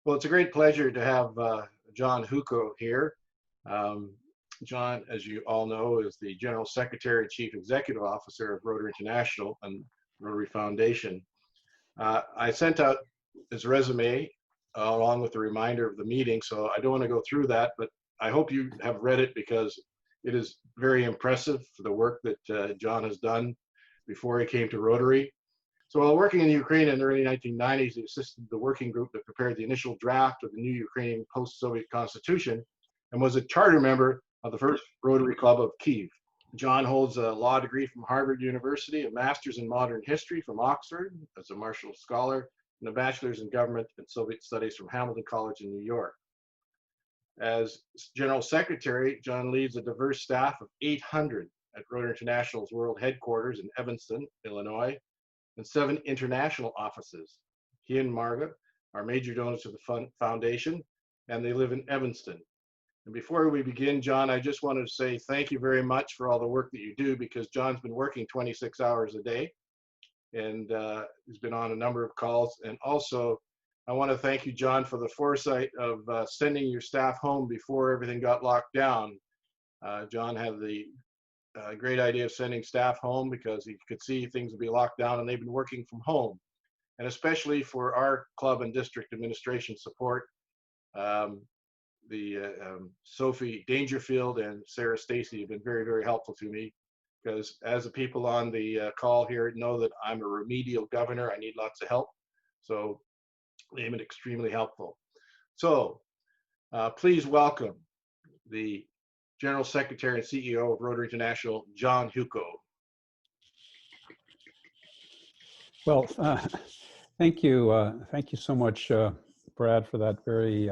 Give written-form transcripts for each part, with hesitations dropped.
Well, it's a great pleasure to have John Hewko here. Um, John, as you all know, is the General Secretary and Chief Executive Officer of Rotary International and Rotary Foundation. I sent out his resume along with a reminder of the meeting, so I don't want to go through that, but I hope you have read it because it is very impressive for the work that John has done before he came to Rotary. So while working in Ukraine in the early 1990s, he assisted the working group that prepared the initial draft of the new Ukrainian post-Soviet constitution and was a charter member of the first Rotary Club of Kyiv. John holds a law degree from Harvard University, a master's in modern history from Oxford as a Marshall Scholar, and a bachelor's in government and Soviet studies from Hamilton College in New York. As General Secretary, John leads a diverse staff of 800 at Rotary International's world headquarters in Evanston, Illinois, and 7 international offices. He and Marga are major donors to the foundation, and they live in Evanston. And before we begin, John, I just wanted to say thank you very much for all the work that you do, because John's been working 26 hours a day, and he's been on a number of calls. And also, I want to thank you, John, for the foresight of sending your staff home before everything got locked down. John had the great idea of sending staff home because he could see things would be locked down, and they've been working from home. And especially for our club and district administration support, Sophie Dangerfield and Sarah Stacy have been very, very helpful to me, because as the people on the call here know that I'm a remedial governor, I need lots of help. So they've been extremely helpful. So please welcome the General Secretary and CEO of Rotary International, John Hewko. Well, thank you so much, Brad, for that very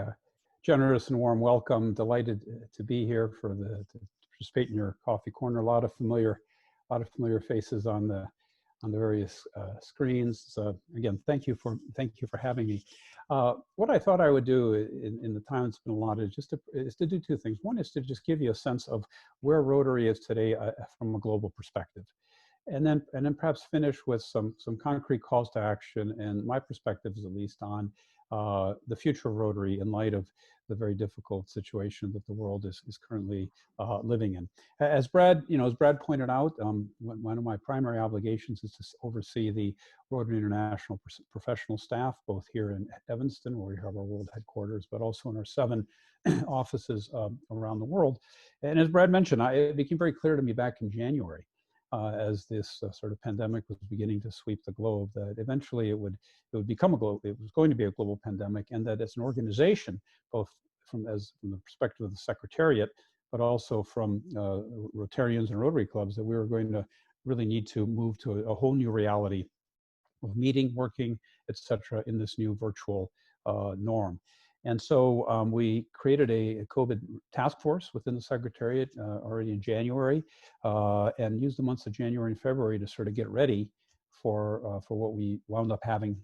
generous and warm welcome. Delighted to be here to participate in your coffee corner. A lot of familiar faces on the various screens. Again, thank you for having me. What I thought I would do in the time that's been allotted is to do 2 things. One is to just give you a sense of where Rotary is today from a global perspective, and then perhaps finish with some concrete calls to action and my perspectives, at least, on the future of Rotary in light of the very difficult situation that the world is currently living in. As Brad pointed out, one of my primary obligations is to oversee the Rotary International professional staff, both here in Evanston, where we have our world headquarters, but also in our 7 offices around the world. And as Brad mentioned, it became very clear to me back in January, as this sort of pandemic was beginning to sweep the globe, that eventually it was going to be a global pandemic, and that as an organization, both from the perspective of the Secretariat, but also from Rotarians and Rotary clubs, that we were going to really need to move to a whole new reality of meeting, working, etc., in this new virtual norm. And so we created a COVID task force within the Secretariat already in January, and used the months of January and February to sort of get ready for what we wound up having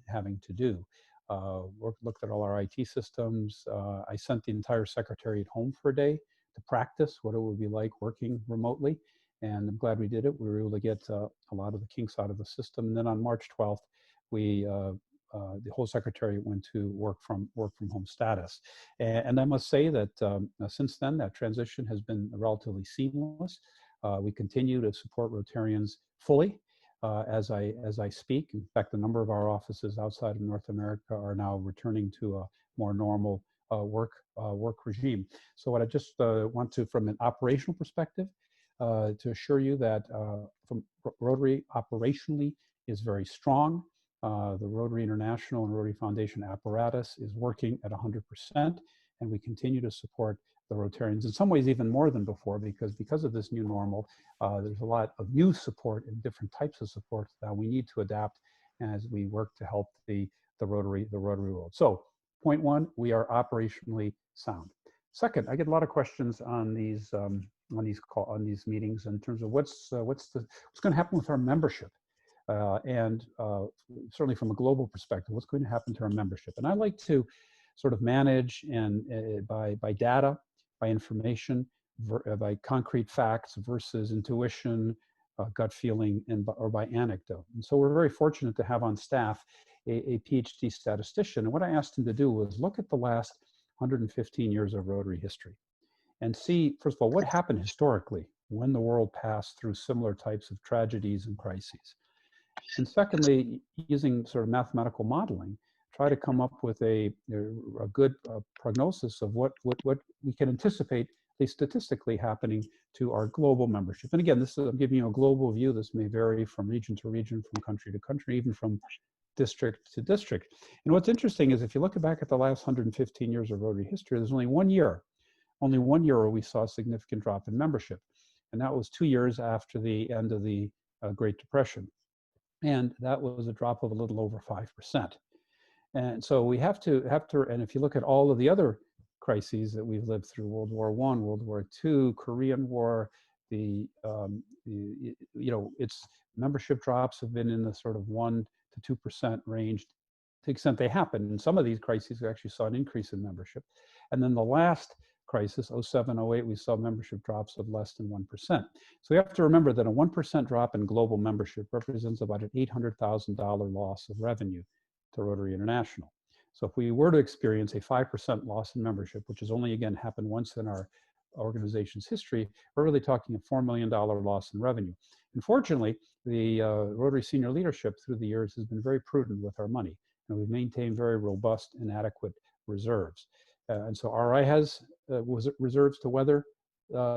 to do. Looked at all our IT systems. I sent the entire Secretariat home for a day to practice what it would be like working remotely, and I'm glad we did it. We were able to get a lot of the kinks out of the system. And then on March 12th, the whole Secretariat went to work from home status. And I must say that since then, that transition has been relatively seamless. We continue to support Rotarians fully as I speak. In fact, a number of our offices outside of North America are now returning to a more normal work regime. So what I just want to, from an operational perspective, to assure you that from Rotary operationally is very strong. The Rotary International and Rotary Foundation apparatus is working at 100%, and we continue to support the Rotarians, in some ways even more than before, because of this new normal. There's a lot of new support and different types of support that we need to adapt as we work to help the Rotary world. So, point 1, we are operationally sound. Second, I get a lot of questions on these meetings in terms of what's going to happen with our membership. And certainly from a global perspective, what's going to happen to our membership? And I like to sort of manage and by data, by information, by concrete facts versus intuition, gut feeling or by anecdote. And so we're very fortunate to have on staff a PhD statistician. And what I asked him to do was look at the last 115 years of Rotary history and see, first of all, what happened historically when the world passed through similar types of tragedies and crises. And secondly, using sort of mathematical modeling, try to come up with a good prognosis of what we can anticipate, at least statistically, happening to our global membership. And again, this is, I'm giving you a global view. This may vary from region to region, from country to country, even from district to district. And what's interesting is if you look back at the last 115 years of Rotary history, there's only one year where we saw a significant drop in membership. And that was 2 years after the end of the Great Depression. And that was a drop of a little over 5%. And so we have to, and if you look at all of the other crises that we've lived through, World War I, World War II, Korean War, its membership drops have been in the sort of 1 to 2% range to the extent they happen. In some of these crises, we actually saw an increase in membership. And then the last crisis, 07, 08, we saw membership drops of less than 1%. So we have to remember that a 1% drop in global membership represents about an $800,000 loss of revenue to Rotary International. So if we were to experience a 5% loss in membership, which has only again happened once in our organization's history, we're really talking a $4 million loss in revenue. Unfortunately, the Rotary senior leadership through the years has been very prudent with our money, and we've maintained very robust and adequate reserves. And so RI has reserves to weather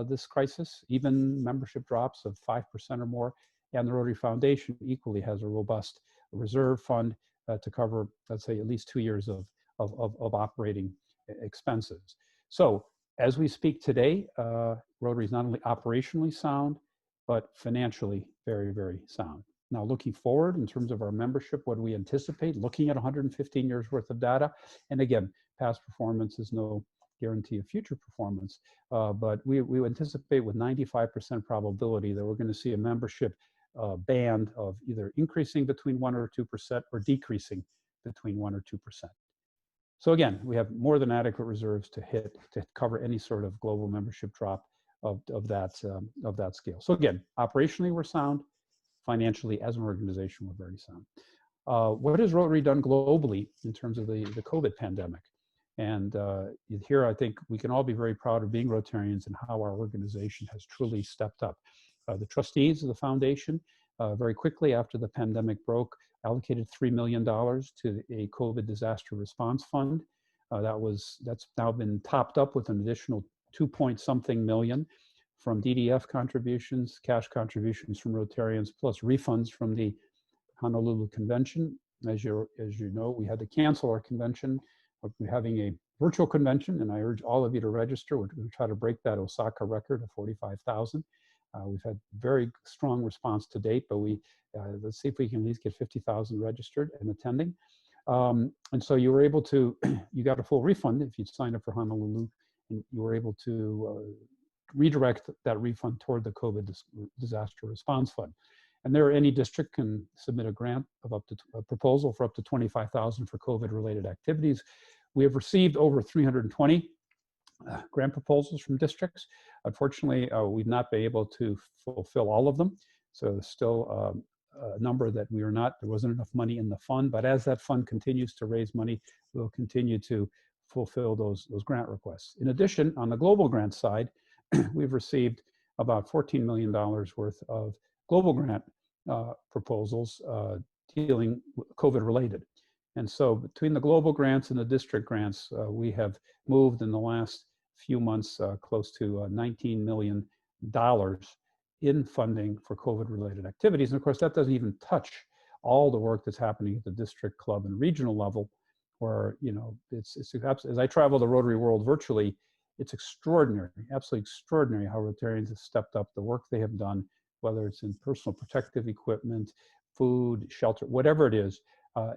this crisis, even membership drops of 5% or more, and the Rotary Foundation equally has a robust reserve fund to cover, let's say, at least 2 years of operating expenses. So as we speak today, Rotary is not only operationally sound, but financially very, very sound. Now, looking forward in terms of our membership, what do we anticipate? Looking at 115 years worth of data, and again, past performance is no guarantee of future performance, but we anticipate with 95% probability that we're going to see a membership band of either increasing between 1 or 2% or decreasing between 1 or 2%. So again, we have more than adequate reserves to cover any sort of global membership drop of that scale. So again, operationally we're sound, financially as an organization we're very sound. What has Rotary done globally in terms of the COVID pandemic? And here I think we can all be very proud of being Rotarians and how our organization has truly stepped up. The trustees of the foundation, very quickly after the pandemic broke, allocated $3 million to a COVID disaster response fund. That's now been topped up with an additional 2-point-something million from DDF contributions, cash contributions from Rotarians, plus refunds from the Honolulu convention. As you know, we had to cancel our convention. We're having a virtual convention, and I urge all of you to register. We're going to try to break that Osaka record of 45,000. We've had very strong response to date, but let's see if we can at least get 50,000 registered and attending. And so you were able to, you got a full refund if you'd signed up for Honolulu, and you were able to redirect that refund toward the COVID disaster response fund. And there, any district can submit a grant of a proposal for up to 25,000 for COVID-related activities. We have received over 320 grant proposals from districts. Unfortunately, we've not been able to fulfill all of them. So there's still a number that there wasn't enough money in the fund, but as that fund continues to raise money, we'll continue to fulfill those grant requests. In addition, on the global grant side, we've received about $14 million worth of global grant proposals dealing with COVID related. And so between the global grants and the district grants, we have moved in the last few months close to $19 million in funding for COVID-related activities. And of course, that doesn't even touch all the work that's happening at the district, club, and regional level, where, you know, it's as I travel the Rotary world virtually, it's extraordinary, absolutely extraordinary how Rotarians have stepped up the work they have done, whether it's in personal protective equipment, food, shelter, whatever it is.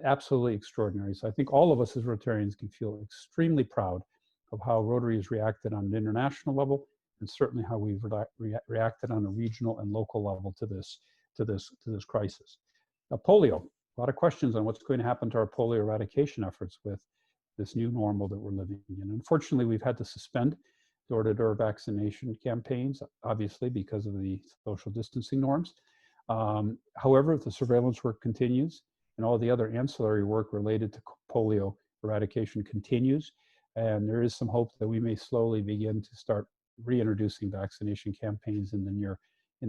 Absolutely extraordinary. So I think all of us as Rotarians can feel extremely proud of how Rotary has reacted on an international level, and certainly how we've reacted on a regional and local level to this crisis. Polio, a lot of questions on what's going to happen to our polio eradication efforts with this new normal that we're living in. Unfortunately, we've had to suspend door-to-door vaccination campaigns, obviously because of the social distancing norms. However, the surveillance work continues, and all the other ancillary work related to polio eradication continues. And there is some hope that we may slowly begin to start reintroducing vaccination campaigns in the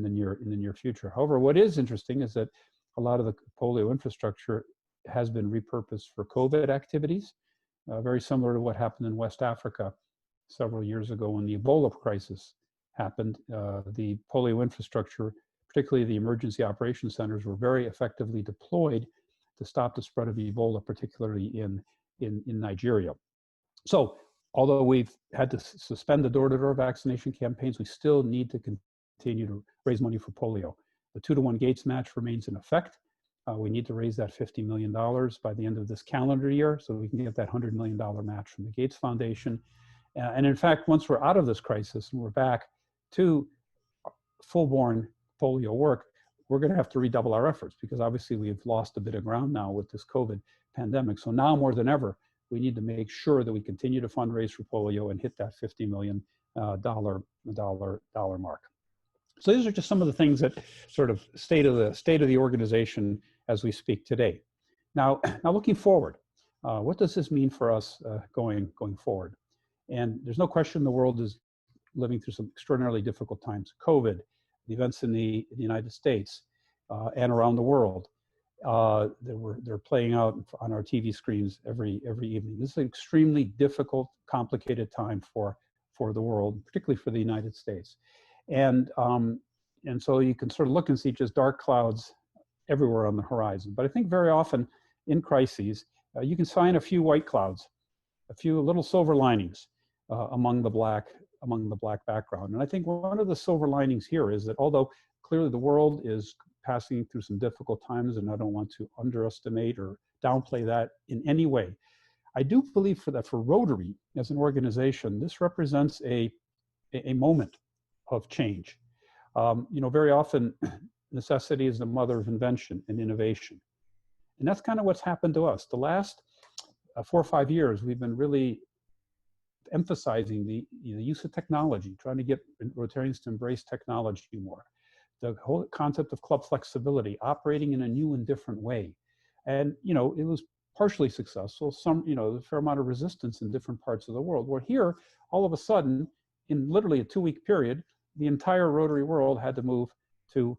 near future. However, what is interesting is that a lot of the polio infrastructure has been repurposed for COVID activities, very similar to what happened in West Africa several years ago when the Ebola crisis happened. The polio infrastructure, particularly the emergency operations centers, were very effectively deployed to stop the spread of Ebola, particularly in Nigeria. So although we've had to suspend the door-to-door vaccination campaigns, we still need to continue to raise money for polio. The 2-to-1 Gates match remains in effect. We need to raise that $50 million by the end of this calendar year so we can get that $100 million match from the Gates Foundation. And in fact, once we're out of this crisis and we're back to full-born polio work, we're going to have to redouble our efforts because obviously we've lost a bit of ground now with this COVID pandemic. So now more than ever, we need to make sure that we continue to fundraise for polio and hit that $50 million dollar mark. So these are just some of the things that sort of state of the organization as we speak today. Now looking forward, what does this mean for us going forward? And there's no question the world is living through some extraordinarily difficult times. COVID, the events in the United States and around the world, they're playing out on our TV screens every evening. This is an extremely difficult, complicated time for the world, particularly for the United States. And so you can sort of look and see just dark clouds everywhere on the horizon. But I think very often in crises, you can find a few white clouds, a few little silver linings among the black background. And I think one of the silver linings here is that although clearly the world is passing through some difficult times, and I don't want to underestimate or downplay that in any way, I do believe that for Rotary as an organization, this represents a moment of change. Very often necessity is the mother of invention and innovation. And that's kind of what's happened to us. The last 4 or 5 years, we've been really emphasizing the use of technology, trying to get Rotarians to embrace technology more. The whole concept of club flexibility, operating in a new and different way. And, it was partially successful. A fair amount of resistance in different parts of the world. Where here, all of a sudden, in literally a 2-week period, the entire Rotary world had to move to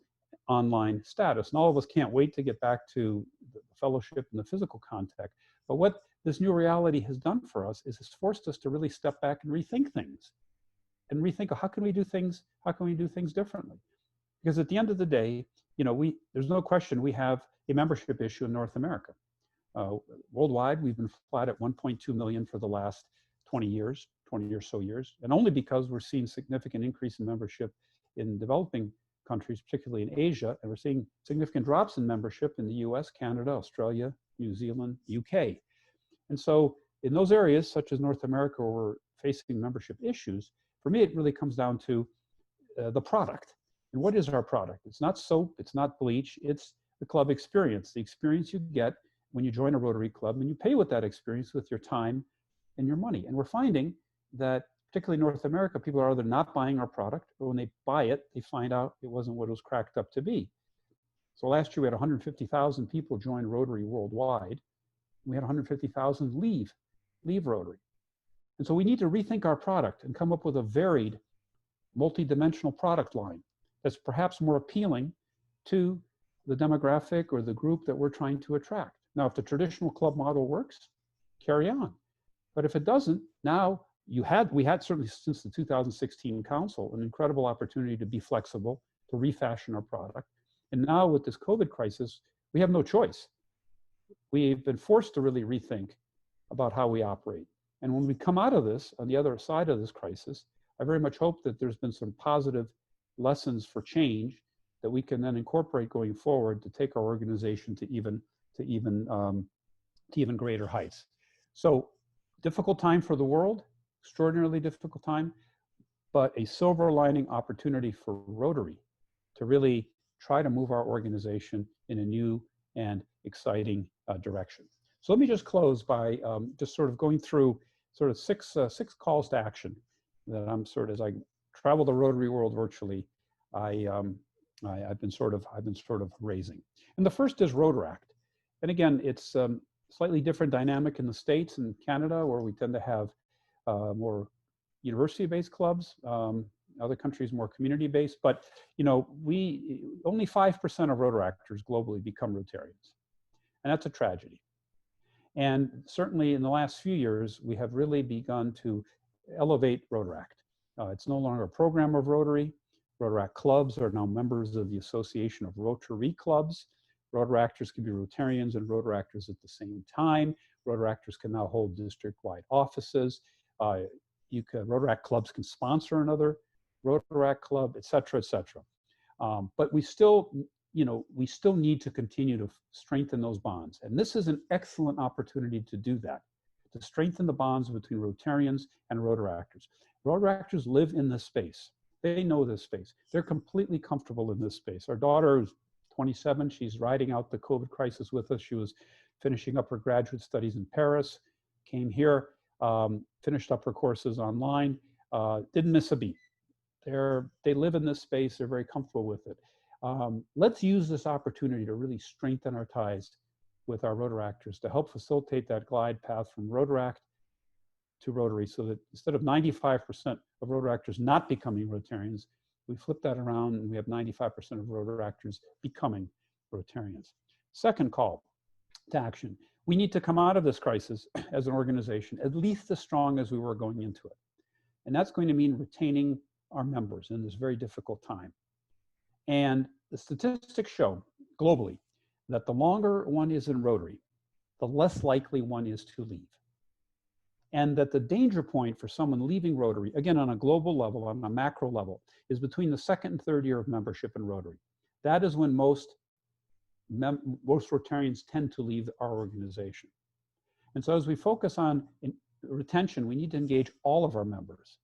online status. And all of us can't wait to get back to the fellowship and the physical contact. But what this new reality has done for us is it's forced us to really step back and rethink things. And rethink, how can we do things differently? Because at the end of the day, there's no question we have a membership issue in North America. Worldwide, we've been flat at 1.2 million for the last 20 or so years, and only because we're seeing significant increase in membership in developing countries, particularly in Asia, and we're seeing significant drops in membership in the US, Canada, Australia, New Zealand, UK. And so in those areas, such as North America, where we're facing membership issues, for me, it really comes down to the product. And what is our product? It's not soap, it's not bleach, it's the club experience, the experience you get when you join a Rotary Club, and you pay with that experience with your time and your money. And we're finding that, particularly in North America, people are either not buying our product, or when they buy it, they find out it wasn't what it was cracked up to be. So last year we had 150,000 people join Rotary worldwide. We had 150,000 leave Rotary. And so we need to rethink our product and come up with a varied, multi-dimensional product line that's perhaps more appealing to the demographic or the group that we're trying to attract. Now, if the traditional club model works, carry on. But if it doesn't, now we had certainly since the 2016 council, an incredible opportunity to be flexible, to refashion our product. And now with this COVID crisis, we have no choice. We've been forced to really rethink about how we operate. And when we come out of this, on the other side of this crisis, I very much hope that there's been some positive lessons for change that we can then incorporate going forward to take our organization to even greater heights. So difficult time for the world, extraordinarily difficult time, but a silver lining opportunity for Rotary to really try to move our organization in a new and exciting direction. So let me just close by just sort of going through sort of six calls to action that I'm as I travel the Rotary world virtually, I I've been sort of raising. And the first is Rotaract. And again, it's slightly different dynamic in the States and Canada, where we tend to have more university-based clubs. Other countries more community-based, but we only 5% of Rotaractors globally become Rotarians, and that's a tragedy. And certainly in the last few years, we have really begun to elevate Rotaract. It's no longer a program of Rotary. Rotaract clubs are now members of the Association of Rotary Clubs. Rotaractors can be Rotarians and Rotaractors at the same time. Rotaractors can now hold district-wide offices. Rotaract clubs can sponsor another Rotaract club, et cetera, et cetera. But we still need to continue to strengthen those bonds. And this is an excellent opportunity to do that, to strengthen the bonds between Rotarians and Rotaractors. Rotaractors live in this space. They know this space. They're completely comfortable in this space. Our daughter is 27. She's riding out the COVID crisis with us. She was finishing up her graduate studies in Paris, came here, finished up her courses online, didn't miss a beat. They live in this space. They're very comfortable with it. Let's use this opportunity to really strengthen our ties with our Rotaractors to help facilitate that glide path from Rotaract to Rotary, so that instead of 95% of Rotaractors not becoming Rotarians, we flip that around and we have 95% of Rotaractors becoming Rotarians. Second call to action. We need to come out of this crisis as an organization at least as strong as we were going into it. And that's going to mean retaining our members in this very difficult time. And the statistics show globally that the longer one is in Rotary, the less likely one is to leave. And that the danger point for someone leaving Rotary, again, on a global level, on a macro level, is between the second and third year of membership in Rotary. That is when most Rotarians tend to leave our organization. And so as we focus on retention, we need to engage all of our members,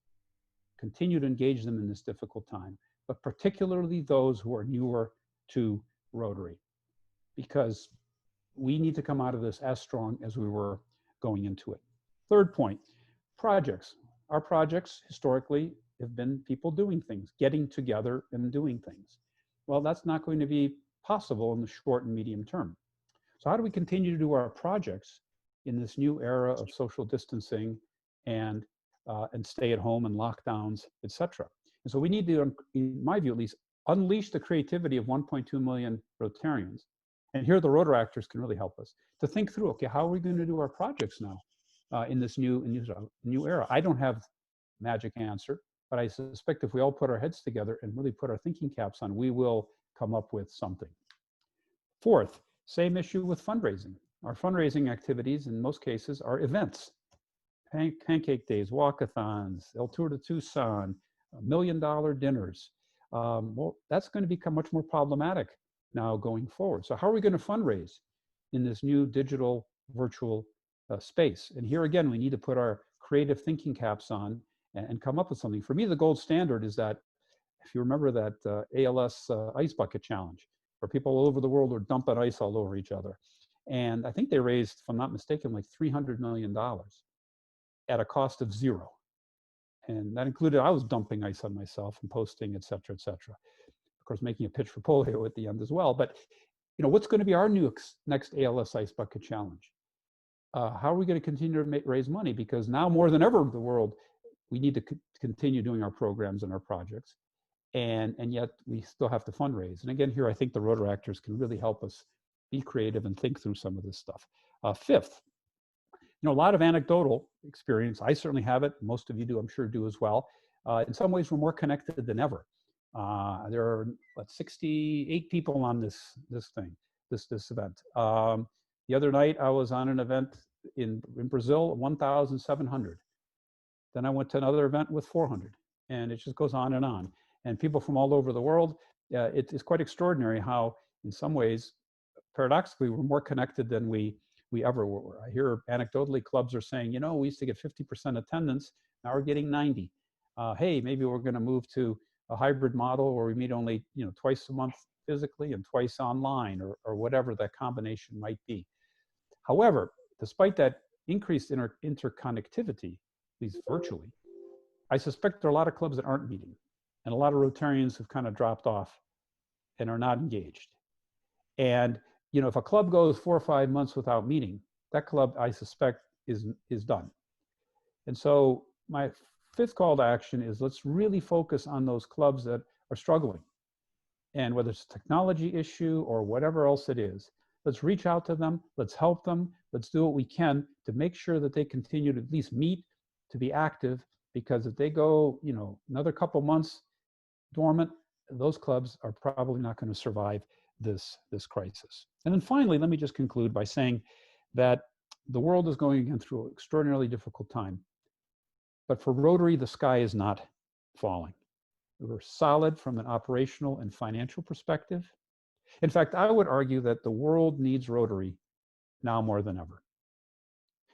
continue to engage them in this difficult time, but particularly those who are newer to Rotary, because we need to come out of this as strong as we were going into it. Third point, projects. Our projects historically have been people doing things, getting together and doing things. Well, that's not going to be possible in the short and medium term. So how do we continue to do our projects in this new era of social distancing and stay at home and lockdowns, et cetera? And so we need to, in my view at least, unleash the creativity of 1.2 million Rotarians. And here the Rotaractors can really help us to think through, okay, how are we going to do our projects now in this new era? I don't have magic answer, but I suspect if we all put our heads together and really put our thinking caps on, we will come up with something. Fourth, same issue with fundraising. Our fundraising activities in most cases are events. Pancake days, walkathons, El Tour de Tucson, $1 million dinners. Well, that's going to become much more problematic now going forward. So how are we going to fundraise in this new digital virtual space? And here again, we need to put our creative thinking caps on and come up with something. For me, the gold standard is that, if you remember that ALS ice bucket challenge, where people all over the world were dumping ice all over each other. And I think they raised, if I'm not mistaken, like $300 million at a cost of zero. And that included, I was dumping ice on myself and posting, et cetera, et cetera. Of course, making a pitch for polio at the end as well. But what's going to be our next ALS ice bucket challenge? How are we going to continue to raise money? Because now more than ever in the world, we need to continue doing our programs and our projects. And yet we still have to fundraise. And again, here I think the Rotaractors can really help us be creative and think through some of this stuff. Fifth, a lot of anecdotal experience. I certainly have it. Most of you do, I'm sure, do as well. In some ways, we're more connected than ever. There are 68 people on this event. The other night, I was on an event in Brazil, 1,700. Then I went to another event with 400, and it just goes on. And people from all over the world. It is quite extraordinary how, in some ways, paradoxically, we're more connected than we ever were. I hear anecdotally clubs are saying, we used to get 50% attendance, now we're getting 90. Hey, maybe we're going to move to a hybrid model where we meet only twice a month physically and twice online, or whatever that combination might be. However, despite that increased interconnectivity, at least virtually, I suspect there are a lot of clubs that aren't meeting, and a lot of Rotarians have kind of dropped off and are not engaged. And, you know, if a club goes 4 or 5 months without meeting, that club, I suspect, is done. And so my fifth call to action is let's really focus on those clubs that are struggling. And whether it's a technology issue or whatever else it is, let's reach out to them, let's help them, let's do what we can to make sure that they continue to at least meet, to be active, because if they go, you know, another couple months dormant, those clubs are probably not going to survive this crisis. And then finally, let me just conclude by saying that the world is going again through an extraordinarily difficult time. But for Rotary, the sky is not falling. We're solid from an operational and financial perspective. In fact, I would argue that the world needs Rotary now more than ever.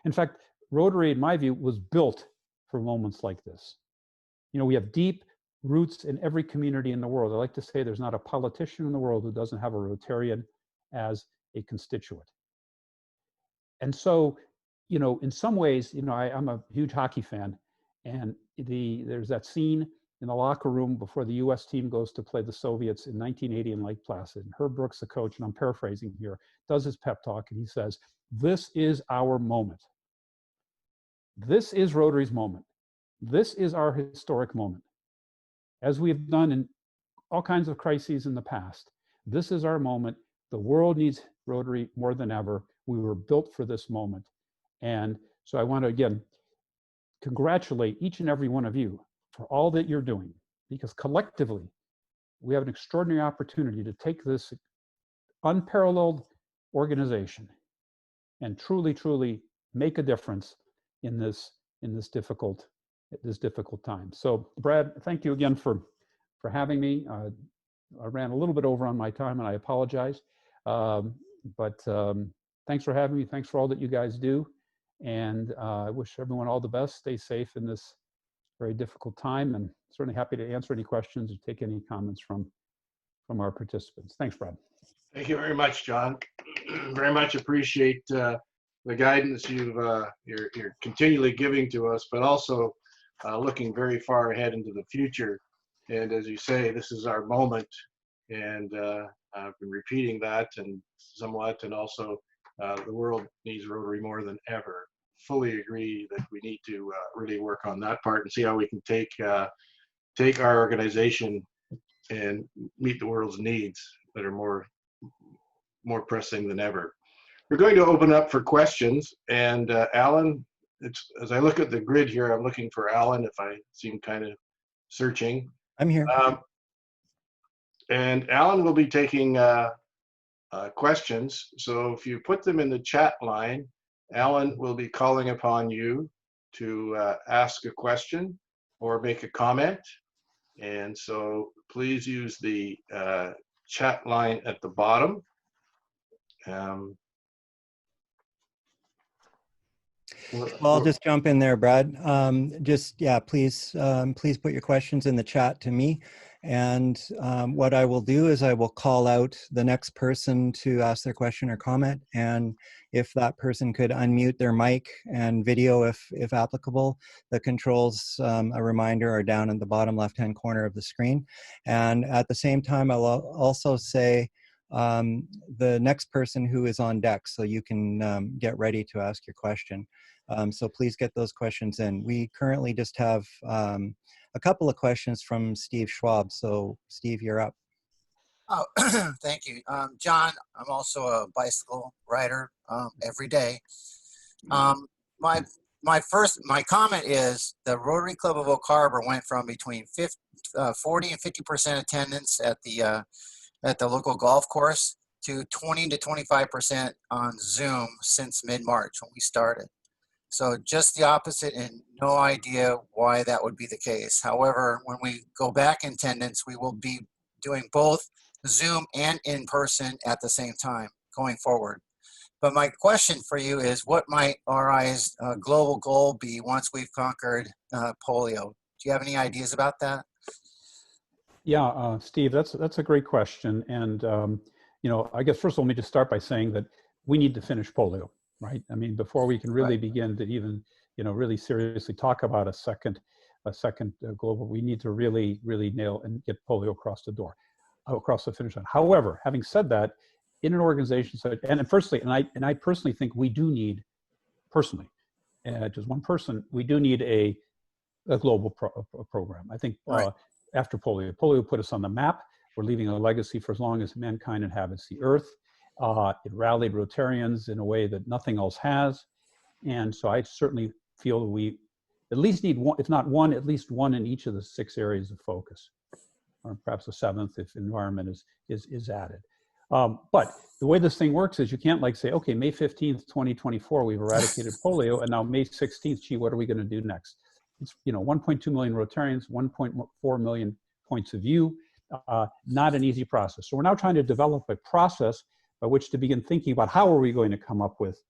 In fact, Rotary, in my view, was built for moments like this. You know, we have deep roots in every community in the world. I like to say there's not a politician in the world who doesn't have a Rotarian as a constituent. And so, you know, in some ways, you know, I'm a huge hockey fan, and there's that scene in the locker room before the US team goes to play the Soviets in 1980 in Lake Placid. And Herb Brooks, the coach, and I'm paraphrasing here, does his pep talk, and he says, "This is our moment. This is Rotary's moment. This is our historic moment. As we have done in all kinds of crises in the past, this is our moment. The world needs Rotary more than ever. We were built for this moment." And so I want to, again, congratulate each and every one of you for all that you're doing, because collectively, we have an extraordinary opportunity to take this unparalleled organization and truly, truly make a difference in this difficult time. So, Brad, thank you again for having me. I ran a little bit over on my time, and I apologize. But thanks for having me. Thanks for all that you guys do. And I wish everyone all the best. Stay safe in this very difficult time, and certainly happy to answer any questions or take any comments from our participants. Thanks, Brad. Thank you very much, John. Very much appreciate the guidance you're continually giving to us, but also looking very far ahead into the future. And as you say, this is our moment, and I've been repeating that and somewhat, and also the world needs Rotary more than ever. Fully agree that we need to really work on that part and see how we can take our organization and meet the world's needs that are more pressing than ever. We're going to open up for questions, and Alan, as I look at the grid here, I'm looking for Alan if I seem kind of searching. I'm here. And Alan will be taking questions. So if you put them in the chat line, Alan will be calling upon you to ask a question or make a comment. And so please use the chat line at the bottom. Well, I'll just jump in there, Brad. Please put your questions in the chat to me. And what I will do is I will call out the next person to ask their question or comment. And if that person could unmute their mic and video if applicable, the controls, a reminder, are down in the bottom left-hand corner of the screen. And at the same time, I'll also say the next person who is on deck, so you can get ready to ask your question. So please get those questions in. We currently just have a couple of questions from Steve Schwab. So Steve, you're up. Oh, thank you. John, I'm also a bicycle rider every day. My comment is the Rotary Club of Oak Harbor went from between 40 and 50% attendance at the local golf course to 20 to 25% on Zoom since mid-March when we started. So just the opposite, and no idea why that would be the case. However, when we go back in attendance, we will be doing both Zoom and in person at the same time going forward. But my question for you is, what might RI's global goal be once we've conquered polio? Do you have any ideas about that? Yeah, Steve, that's a great question. And, you know, I guess first of all, let me just start by saying that we need to finish polio, right? I mean, before we can really begin to even, you know, really seriously talk about a second global, we need to really nail and get polio across the door. across the finish line. However, having said that, in an organization, and I personally think we do need, just one person, we do need a global program. I think after polio put us on the map. We're leaving a legacy for as long as mankind inhabits the earth. It rallied Rotarians in a way that nothing else has. And so I certainly feel that we at least need one, if not one, at least one in each of the 6 areas of focus, or perhaps a 7th if environment is added. But the way this thing works is you can't like say, okay, May 15th, 2024, we've eradicated polio, and now May 16th, gee, what are we going to do next? It's 1.2 million Rotarians, 1.4 million points of view, not an easy process. So we're now trying to develop a process by which to begin thinking about how are we going to come up with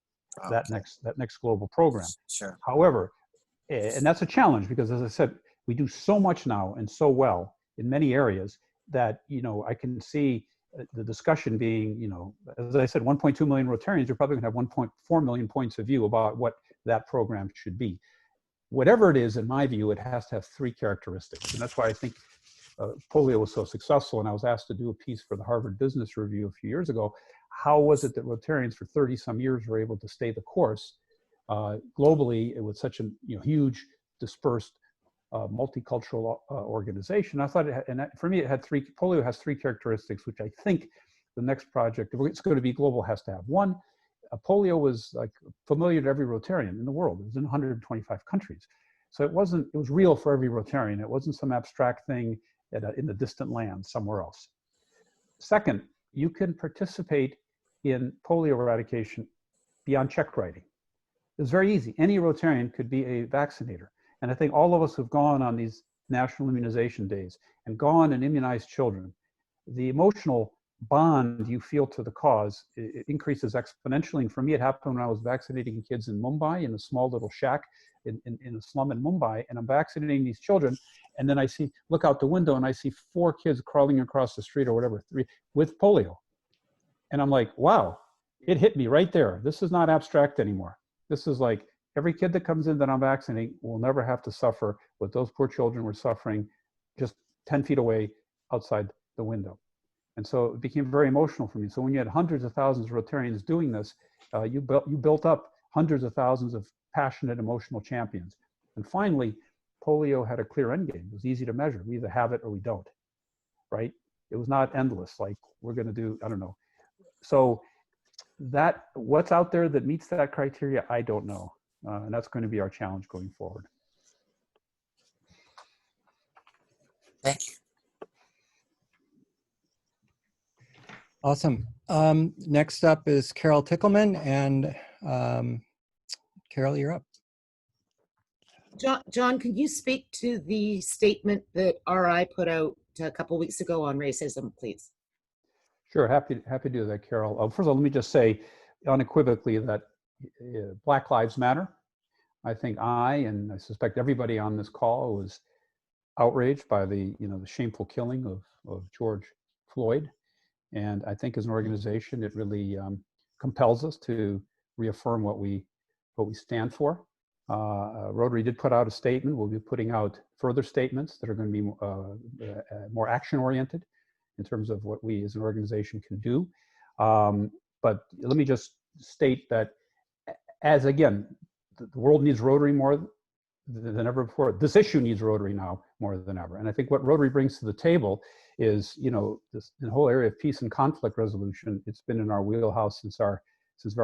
that next global program. Sure. However, and that's a challenge because, as I said, we do so much now and so well in many areas that I can see the discussion being, as I said, 1.2 million Rotarians, you're probably going to have 1.4 million points of view about what that program should be. Whatever it is, in my view, it has to have 3 characteristics, and that's why I think polio was so successful. And I was asked to do a piece for the Harvard Business Review a few years ago. How was it that Rotarians for 30-some years were able to stay the course globally with such a huge, dispersed, multicultural organization? I thought, for me, polio has 3 characteristics, which I think the next project, if it's going to be global, has to have. One, polio was like familiar to every Rotarian in the world. It was in 125 countries. So it was real for every Rotarian. It wasn't some abstract thing in the distant land somewhere else. Second, you can participate in polio eradication beyond check writing. It's very easy. Any Rotarian could be a vaccinator. And I think all of us have gone on these national immunization days and gone and immunized children. The emotional bond you feel to the cause, it increases exponentially. And for me, it happened when I was vaccinating kids in Mumbai in a small little shack in a slum in Mumbai. And I'm vaccinating these children. And then I look out the window and I see 4 kids crawling across the street or whatever, 3 with polio. And I'm like, wow, it hit me right there. This is not abstract anymore. This is like every kid that comes in that I'm vaccinating will never have to suffer what those poor children were suffering just 10 feet away outside the window. And so it became very emotional for me. So when you had hundreds of thousands of Rotarians doing this, you built up hundreds of thousands of passionate, emotional champions. And finally, polio had a clear end game. It was easy to measure. We either have it or we don't, right? It was not endless, like we're going to do, I don't know. So what's out there that meets that criteria, I don't know. And that's going to be our challenge going forward. Thank you. Awesome. Next up is Carol Tickleman, and Carol, you're up. John, can you speak to the statement that RI put out a couple weeks ago on racism, please? Sure, happy to do that, Carol. First of all, let me just say unequivocally that Black Lives Matter. I think and I suspect everybody on this call was outraged by the shameful killing of George Floyd. And I think as an organization, it really compels us to reaffirm what we stand for. Rotary did put out a statement. We'll be putting out further statements that are going to be more action-oriented in terms of what we as an organization can do. But let me just state that again, the world needs Rotary more than ever before. This issue needs Rotary now more than ever. And I think what Rotary brings to the table is, the whole area of peace and conflict resolution. It's been in our wheelhouse since our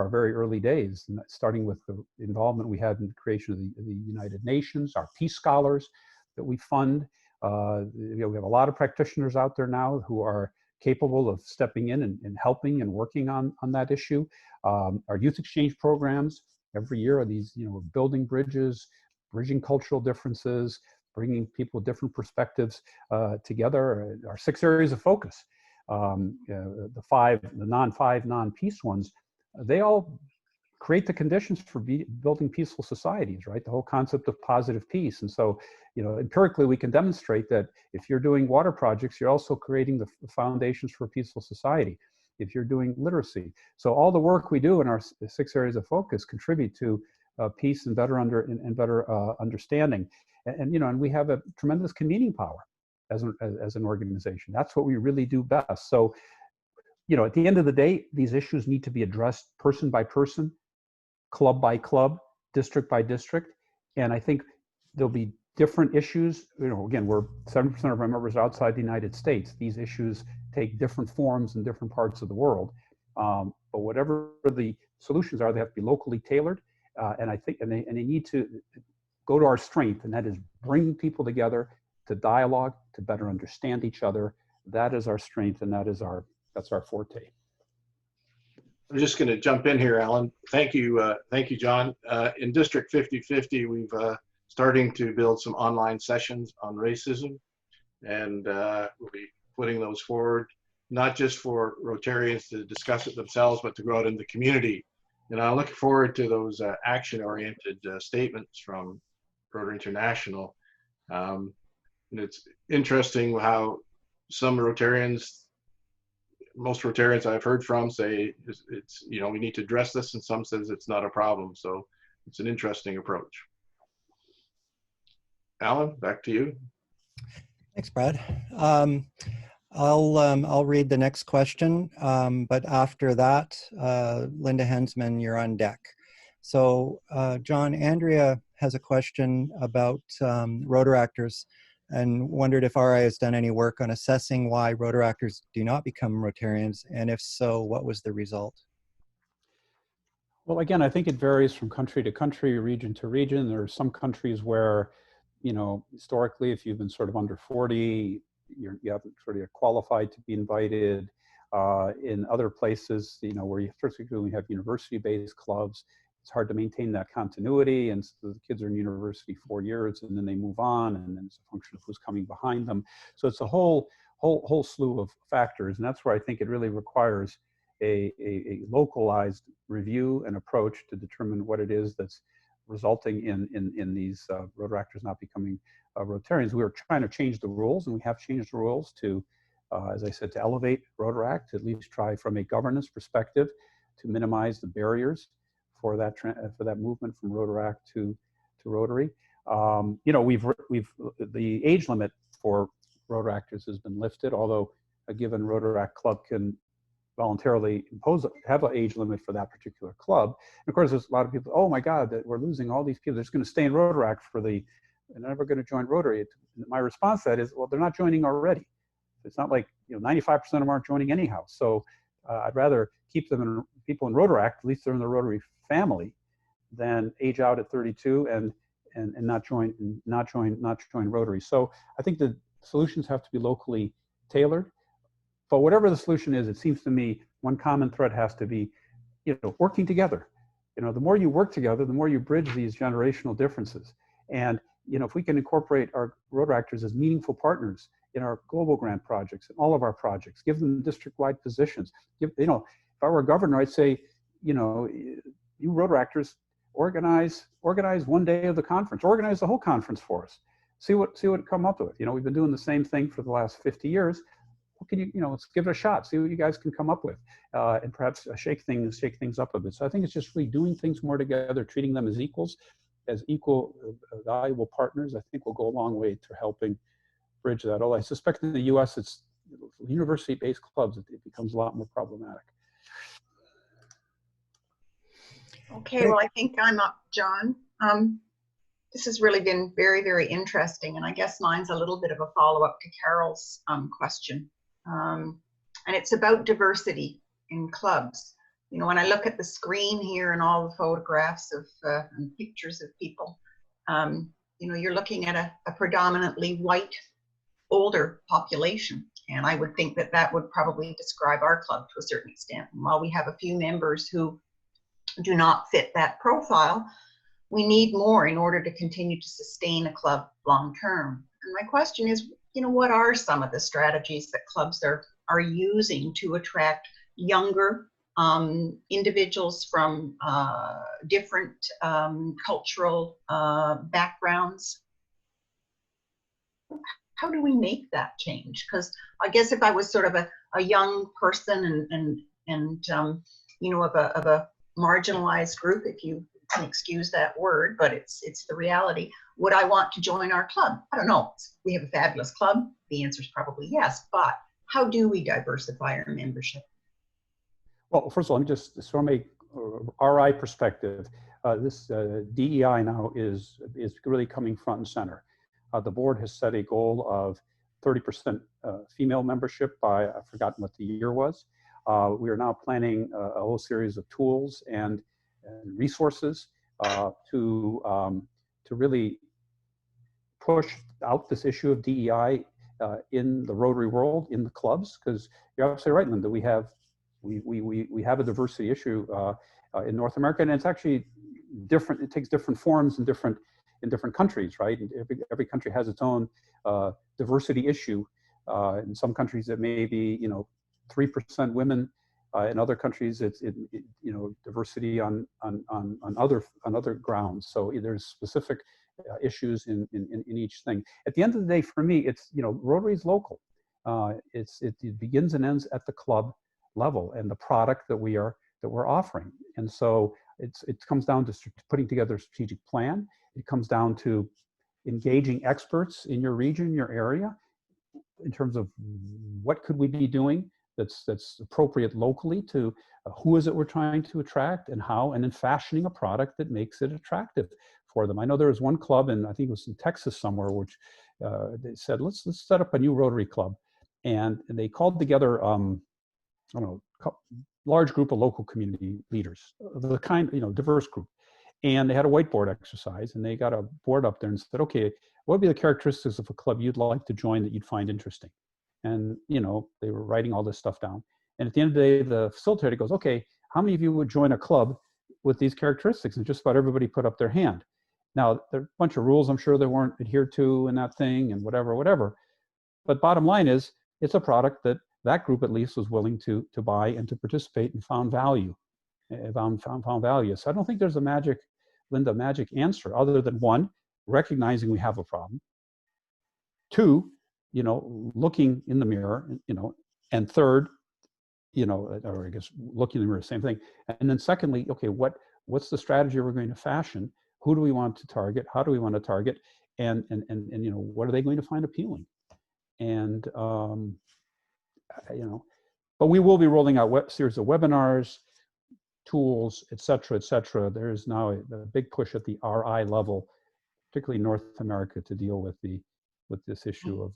very early days, and starting with the involvement we had in the creation of the United Nations, our peace scholars that we fund. We have a lot of practitioners out there now who are capable of stepping in and helping and working on that issue. Our youth exchange programs every year are these, building bridges, bridging cultural differences, bringing people with different perspectives together. Our 6 areas of focus, the non-peace ones, they all create the conditions for building peaceful societies, right? The whole concept of positive peace. And so, empirically, we can demonstrate that if you're doing water projects, you're also creating the foundations for a peaceful society. If you're doing literacy. So all the work we do in our 6 areas of focus contribute to peace and better understanding. And we have a tremendous convening power. as an organization. That's what we really do best. So, you know, at the end of the day, these issues need to be addressed person by person, club by club, district by district. And I think there'll be different issues. You know, again, we're 7% of our members outside the United States. These issues take different forms in different parts of the world. But whatever the solutions are, they have to be locally tailored. And I think, and they need to go to our strength, and that is bringing people together to dialogue, to better understand each other. That is our strength, and that's our forte. I'm just going to jump in here, Alan. Thank you, John. In District 5050, we've starting to build some online sessions on racism, and we'll be putting those forward, not just for Rotarians to discuss it themselves, but to go out in the community. And I look forward to those action-oriented statements from Rotary International. And it's interesting how some Rotarians, most Rotarians I've heard from say it's, you know, we need to address this, and some says it's not a problem. So it's an interesting approach. Alan, back to you. Thanks, Brad. I'll read the next question, but after that, Linda Hensman, you're on deck. So, John, Andrea has a question about Rotaractors and wondered if RI has done any work on assessing why Rotaractors do not become Rotarians, and if so, what was the result? Well, again, I think it varies from country to country, region to region. There are some countries where, you know, historically, if you've been sort of under 40, you haven't sort of qualified to be invited. In other places, you know, where you particularly have university-based clubs, it's hard to maintain that continuity, and so the kids are in university 4 years, and then they move on, and then it's a function of who's coming behind them. So it's a whole slew of factors, and that's where I think it really requires a localized review and approach to determine what it is that's resulting in these Rotaractors not becoming Rotarians. We were trying to change the rules, and we have changed the rules to, as I said, to elevate Rotaract, to at least try from a governance perspective to minimize the barriers for that movement from Rotaract to Rotary. You know, the age limit for Rotaractors has been lifted, although a given Rotaract club can voluntarily have an age limit for that particular club. And of course, there's a lot of people, oh my God, that we're losing all these people. They're just going to stay in Rotaract and they're never going to join Rotary. My response to that is, well, they're not joining already. It's not like, you know, 95% of them aren't joining anyhow. So I'd rather keep people in Rotaract, at least they're in the Rotary family, than age out at 32 and not join Rotary. So I think the solutions have to be locally tailored. But whatever the solution is, it seems to me one common thread has to be, you know, working together. You know, the more you work together, the more you bridge these generational differences. And, you know, if we can incorporate our Rotaractors as meaningful partners in our global grant projects and all of our projects, give them district-wide positions. You know, if I were a governor, I'd say, you know, you Rotaractors, organize one day of the conference, organize the whole conference for us. See what come up with. You know, we've been doing the same thing for the last 50 years. What can you know, let's give it a shot, see what you guys can come up with, and perhaps shake things up a bit. So I think it's just really doing things more together, treating them as equal valuable partners. I think will go a long way to helping bridge that. Although I suspect in the U.S. it's university-based clubs, it becomes a lot more problematic. Okay, well, I think I'm up, John. This has really been very, very interesting, and I guess mine's a little bit of a follow-up to Carol's question. And it's about diversity in clubs. You know, when I look at the screen here and all the photographs of and pictures of people, you know, you're looking at a predominantly white, older population. And I would think that that would probably describe our club to a certain extent. And while we have a few members who do not fit that profile, we need more in order to continue to sustain a club long term. And my question is, you know, what are some of the strategies that clubs are using to attract younger individuals from different cultural backgrounds? How do we make that change? Because I guess if I was sort of a young person and you know, of a marginalized group, if you excuse that word, but it's the reality. Would I want to join our club? I don't know. We have a fabulous club. The answer is probably yes, but how do we diversify our membership? Well, first of all, let me just, from a RI perspective, this DEI now is really coming front and center. The board has set a goal of 30% female membership by, I've forgotten what the year was. We are now planning a whole series of tools and resources to really push out this issue of DEI in the Rotary world, in the clubs, because you're absolutely right, Linda. We have a diversity issue in North America, and it's actually different. It takes different forms in different countries, right? And every country has its own diversity issue. In some countries, it may be 3% women. In other countries, it's diversity on other grounds. So there's specific issues in each thing. At the end of the day, for me, it's Rotary is local. It begins and ends at the club level and the product that we're offering. And so it comes down to putting together a strategic plan. It comes down to engaging experts in your region, your area, in terms of what could we be doing that's appropriate locally to who is it we're trying to attract and how, and then fashioning a product that makes it attractive for them. I know there was one club, and I think it was in Texas somewhere, which they said, let's set up a new Rotary club. And they called together, I don't know, large group of local community leaders, the kind, diverse group. And they had a whiteboard exercise, and they got a board up there and said, okay, what would be the characteristics of a club you'd like to join that you'd find interesting? And, they were writing all this stuff down. And at the end of the day, the facilitator goes, okay, how many of you would join a club with these characteristics? And just about everybody put up their hand. Now, there are a bunch of rules I'm sure they weren't adhered to in that thing and whatever. But bottom line is, it's a product that group at least was willing to buy and to participate and found value. Found value. So I don't think there's a magic answer other than one, recognizing we have a problem. Two, looking in the mirror, and third, or I guess looking in the mirror, same thing. And then secondly, okay, what's the strategy we're going to fashion? Who do we want to target? How do we want to target? And what are they going to find appealing? And but we will be rolling out a series of webinars, tools, et cetera. There is now a big push at the RI level, particularly in North America, to deal with this issue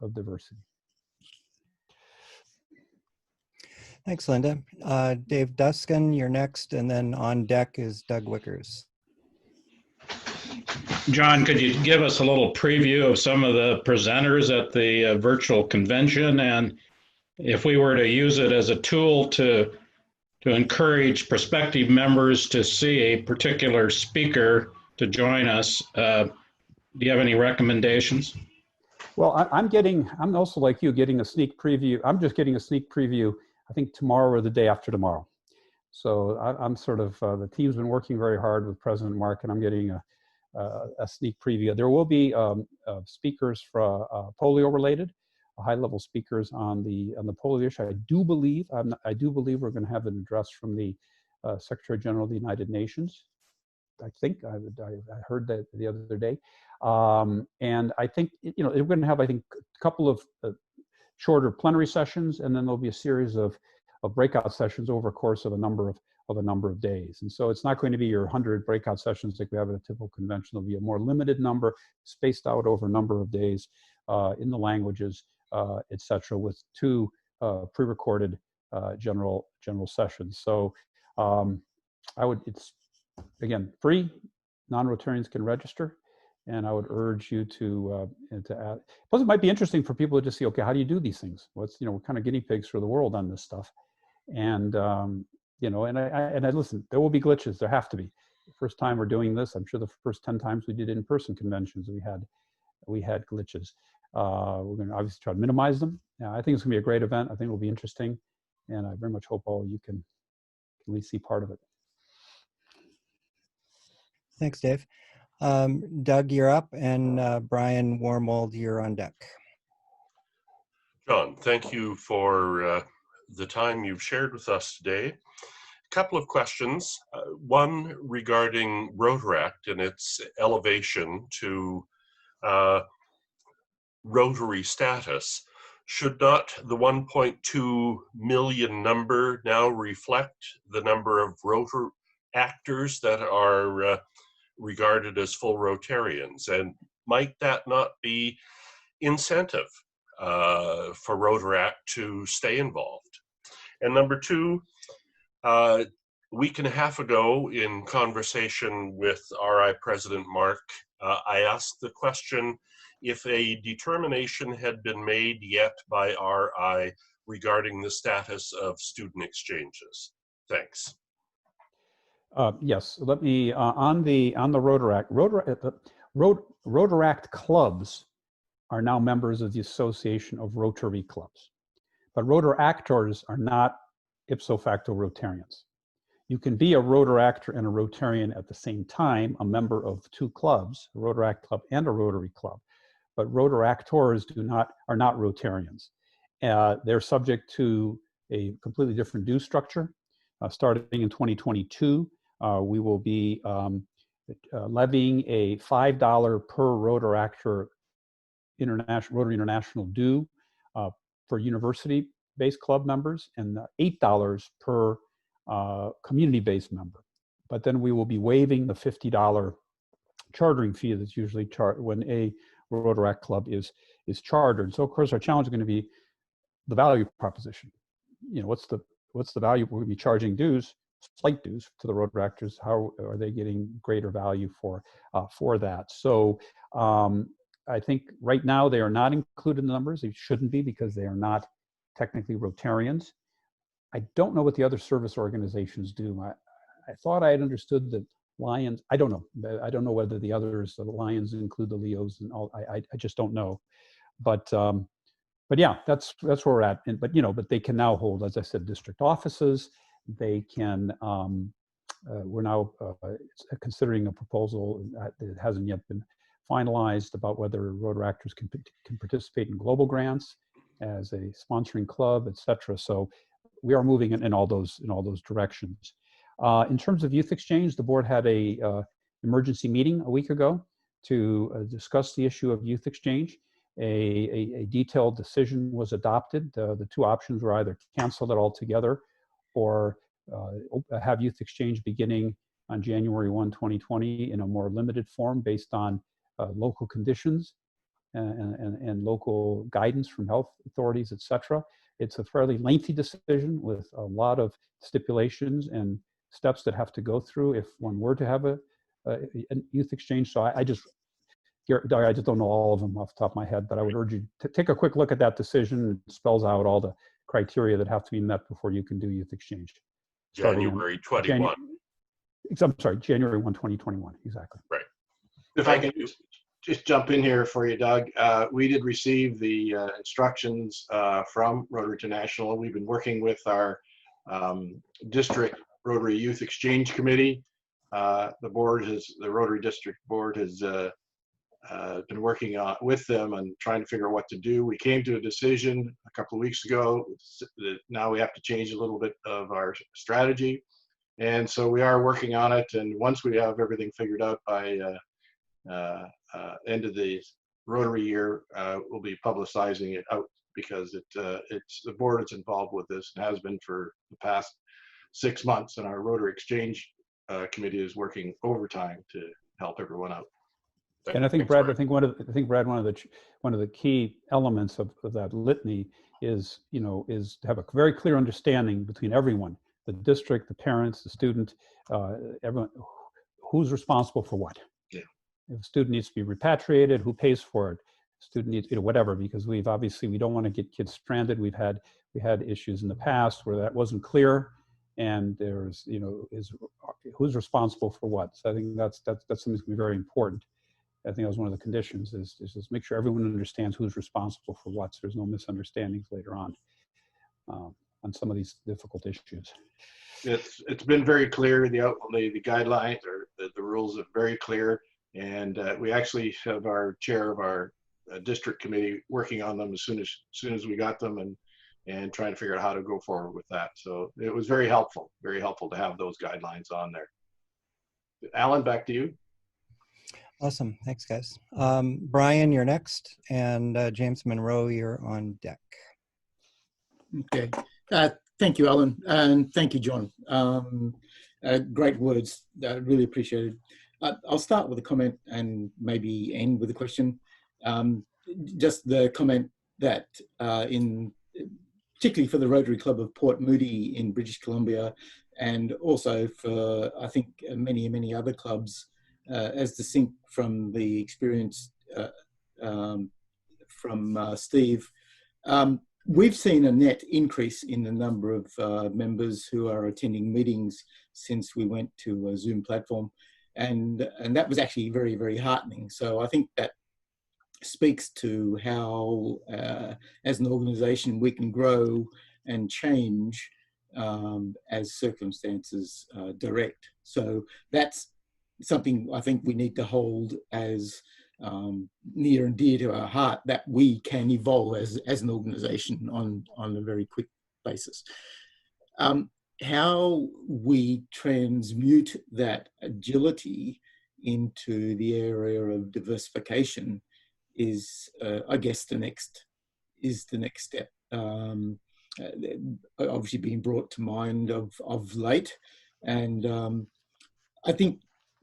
of diversity. Thanks, Linda. Dave Duskin, you're next, and then on deck is Doug Wickers. John, could you give us a little preview of some of the presenters at the virtual convention, and if we were to use it as a tool to encourage prospective members to see a particular speaker to join us, do you have any recommendations? Well, I'm also like you, getting a sneak preview. I'm just getting a sneak preview, I think tomorrow or the day after tomorrow. So I'm sort of, the team's been working very hard with President Mark, and I'm getting a sneak preview. There will be speakers for polio related, high-level speakers on the polio issue. I do believe we're going to have an address from the Secretary General of the United Nations. I think I heard that the other day, and I think we're going to have, I think, a couple of shorter plenary sessions, and then there'll be a series of breakout sessions over a course of a number of days. And so it's not going to be your 100 breakout sessions like we have at a typical convention. There'll be a more limited number, spaced out over a number of days in the languages, et cetera, with 2 pre-recorded general sessions. So it's, again, free. Non-Rotarians can register, and I would urge you to add. Plus, it might be interesting for people to just see, okay, how do you do these things? We're kind of guinea pigs for the world on this stuff, and and I listen. There will be glitches. There have to be. The first time we're doing this, I'm sure the first 10 times we did in-person conventions, we had glitches. We're going to obviously try to minimize them. I think it's going to be a great event. I think it will be interesting, and I very much hope all you can at least see part of it. Thanks, Dave. Doug, you're up, and Brian Warmold, you're on deck. John, thank you for the time you've shared with us today. couple of questions. One regarding Rotaract and its elevation to Rotary status. Should not the 1.2 million number now reflect the number of Rotary actors that are regarded as full Rotarians? And might that not be incentive for Rotaract to stay involved? And number two, a week and a half ago in conversation with RI President Mark, I asked the question if a determination had been made yet by RI regarding the status of student exchanges. Thanks. Yes, let me, on the Rotaract, Rotaract clubs are now members of the Association of Rotary Clubs, but Rotaractors are not ipso facto Rotarians. You can be a Rotaractor and a Rotarian at the same time, a member of two clubs, a Rotaract club and a Rotary club, but Rotaractors are not Rotarians. They're subject to a completely different due structure. Starting in 2022, we will be levying a $5 per Rotaractor Rotary International due for university-based club members, and $8 per community-based member. But then we will be waiving the $50 chartering fee that's usually charged when a Rotaract club is chartered. So of course our challenge is going to be the value proposition. You know, what's the value? We're going to be charging dues, slight dues to the Rotaractors. How are they getting greater value for that? So I think right now they are not included in the numbers. They shouldn't be because they are not technically Rotarians. I don't know what the other service organizations do. I thought I had understood that Lions, I don't know. I don't know whether the others, the Lions include the Leos and all. I just don't know. But yeah, that's where we're at. But they can now hold, as I said, district offices. They can. We're now considering a proposal that hasn't yet been finalized about whether Rotaractors can participate in global grants as a sponsoring club, etc. So we are moving in all those directions. In terms of youth exchange, the board had a emergency meeting a week ago to discuss the issue of youth exchange. A detailed decision was adopted. The two options were either cancel it altogether or have youth exchange beginning on January 1, 2020 in a more limited form based on local conditions and local guidance from health authorities, etc. It's a fairly lengthy decision with a lot of stipulations and steps that have to go through if one were to have a youth exchange. So I just don't know all of them off the top of my head, but I would urge you to take a quick look at that decision. It spells out all the criteria that have to be met before you can do youth exchange. January 21. I'm sorry, January 1, 2021, exactly. Right. If I can just jump in here for you, Doug. We did receive the instructions from Rotary International. We've been working with our district Rotary Youth Exchange Committee. The Rotary District Board has been working with them and trying to figure out what to do. We came to a decision a couple of weeks ago that now we have to change a little bit of our strategy. And so we are working on it. And once we have everything figured out by end of the Rotary year, we'll be publicizing it out because it's the board is involved with this and has been for the past 6 months. And our Rotary Exchange Committee is working overtime to help everyone out. And I think, Brad, one of the key elements of that litany is to have a very clear understanding between everyone, the district, the parents, the student, everyone, who's responsible for what. Yeah. If a student needs to be repatriated, who pays for it? Student needs, whatever, because we don't want to get kids stranded. We had issues in the past where that wasn't clear, and there's who's responsible for what. So I think that's something that's going to be very important. I think that was one of the conditions is just make sure everyone understands who's responsible for what, so there's no misunderstandings later on some of these difficult issues. It's been very clear. The guidelines or the rules are very clear, and we actually have our chair of our district committee working on them as soon as we got them, and and trying to figure out how to go forward with that. So it was very helpful to have those guidelines on there. Alan, back to you. Awesome. Thanks, guys. Brian, you're next. And James Monroe, you're on deck. Okay. Thank you, Alan. And thank you, John. Great words. Really appreciated. I'll start with a comment and maybe end with a question. Just the comment that particularly for the Rotary Club of Port Moody in British Columbia, and also for, I think, many other clubs, as distinct from the experience from Steve, we've seen a net increase in the number of members who are attending meetings since we went to a Zoom platform. And that was actually very, very heartening. So I think that speaks to how, as an organization, we can grow and change as circumstances direct. So that's something I think we need to hold as near and dear to our heart, that we can evolve as an organization on a very quick basis. How we transmute that agility into the area of diversification is, I guess, the next step. Obviously being brought to mind of late, and I think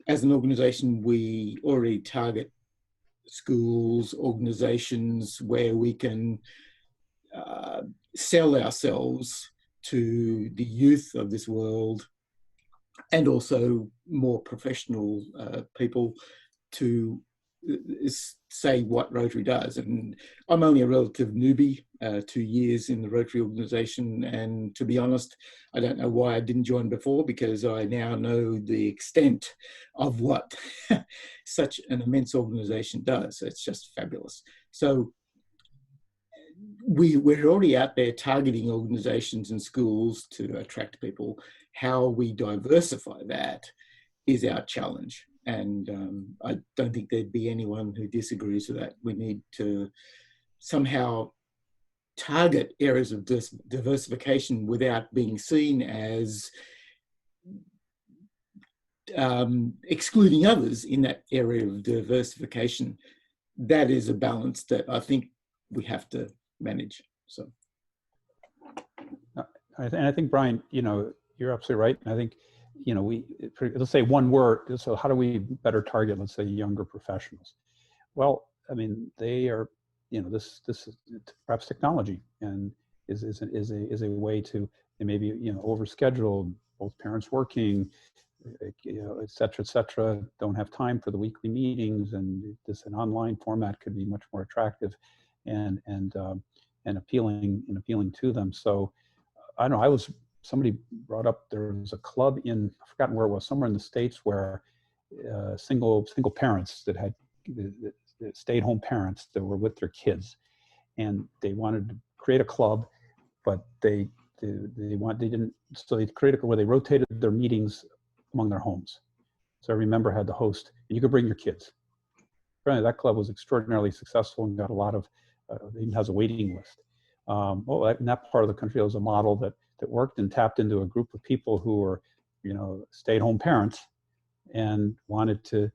as an organization we already target schools, organizations where we can sell ourselves to the youth of this world, and also more professional people to say what Rotary does. And I'm only a relative newbie, 2 years in the Rotary organization, and to be honest, I don't know why I didn't join before, because I now know the extent of what such an immense organization does. It's just fabulous. So we're already out there targeting organizations and schools to attract people. How we diversify that is our challenge. And I don't think there'd be anyone who disagrees with that. We need to somehow target areas of diversification without being seen as excluding others in that area of diversification. That is a balance that I think we have to manage. So, and I think, Brian, you're absolutely right. And I think, let's say one word. So how do we better target, let's say, younger professionals? Well, I mean, they are, this is perhaps technology, and is a way to maybe overscheduled, both parents working, et cetera, don't have time for the weekly meetings, and an online format could be much more attractive and appealing to them. So I don't know, somebody brought up, there was a club I've forgotten where it was, somewhere in the States, where single parents that had stay-at-home parents that were with their kids, and they wanted to create a club, but they didn't, so they created where they rotated their meetings among their homes. So every member had the host, and you could bring your kids. Apparently that club was extraordinarily successful and got a lot of, it even has a waiting list. In that part of the country, it was a model that worked and tapped into a group of people who were, stay-at-home parents and wanted to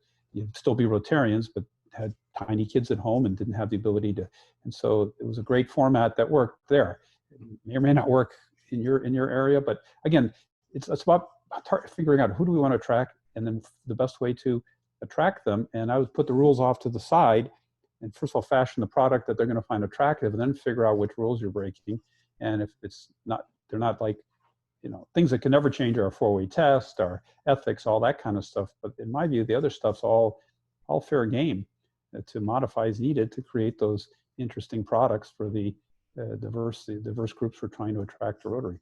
still be Rotarians, but had tiny kids at home and didn't have the ability to. And so it was a great format that worked there. It may or may not work in your area, but again, it's about figuring out who do we want to attract, and then the best way to attract them. And I would put the rules off to the side, and first of all, fashion the product that they're going to find attractive, and then figure out which rules you're breaking. And if it's not, they're not like, things that can never change, our 4-way test, our ethics, all that kind of stuff. But in my view, the other stuff's all fair game to modify as needed to create those interesting products for the diverse groups we're trying to attract to Rotary.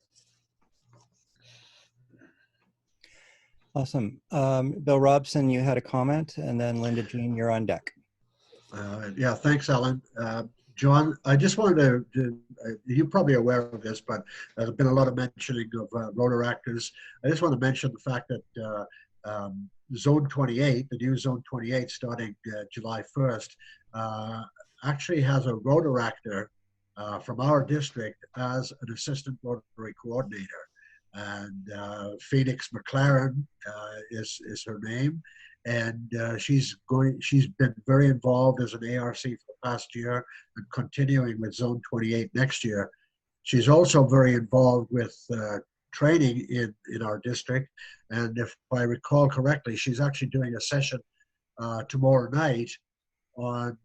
Awesome. Bill Robson, you had a comment, and then Linda Jean, you're on deck. Yeah, thanks, Alan. John, I just wanted to you're probably aware of this, but there's been a lot of mentioning of Rotaractors. I just want to mention the fact that Zone 28, the new Zone 28 starting July 1st, actually has a Rotaractor from our district as an assistant Rotary coordinator. And Phoenix McLaren is her name. And she's been very involved as an ARC for the past year and continuing with Zone 28 next year. She's also very involved with training in our district. And if I recall correctly, she's actually doing a session tomorrow night on